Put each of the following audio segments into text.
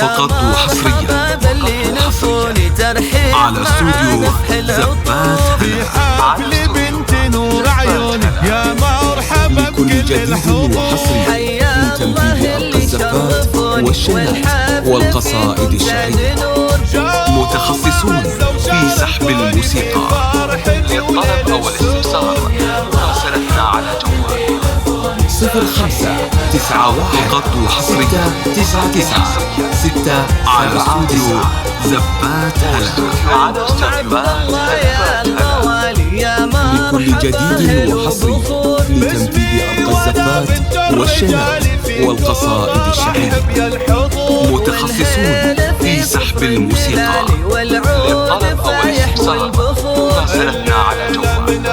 فقط وحصريا على استوديو زبات هلا بنت نور عيوني يا مرحبا لكل جديد وحصري من تنفيذ أرقى الزفات والشنات والقصائد الشعرية. متخصصون في سحب الموسيقى. للطلب أو الاستفسار راسلتنا على جوال 0591 فقط وحصريا 99 على استوديو زبات هلا. لكل جديد وحصري لتنفيذ أرقى الزفات والشنات والقصائد الشعرية. متخصصون في سحب الموسيقى. للطلب أو الاستفسار راسلتنا على جوال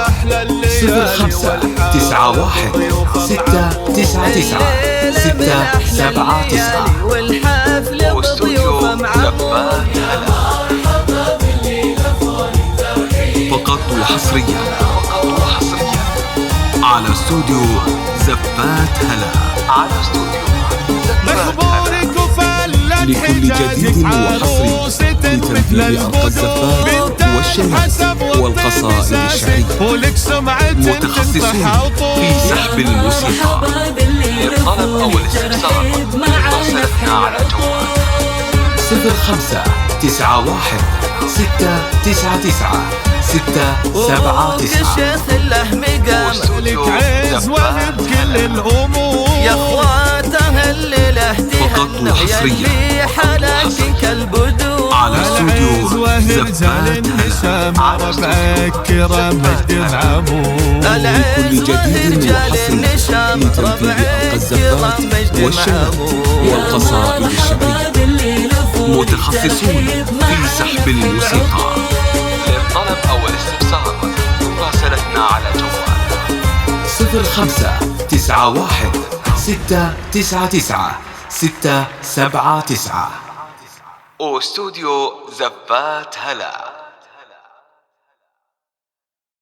0591 699 679 واستوديو زبات هلا. فقط وحصريا على استوديو زبات هلا. لكل جديد وحصري لتنفيذ أرقى الزفات والشنات والقصائد الشعرية. متخصصون في سحب الموسيقى. للطلب أو الاستفسار راسلتنا على جوال 0591 699 679 واستوديو زبات كل الأمور يا اخواته الليله فقط وحصريا على استوديو زبات هلا. ربعك كرم مجد معمول لكل جديد وحصري لتنفيذ أرقى الزفات والشنات والقصائد الشعرية. متخصصون في سحب الموسيقى. للطلب أو الاستفسار راسلتنا على جوال 0591 699 679 واستوديو زبات هلا.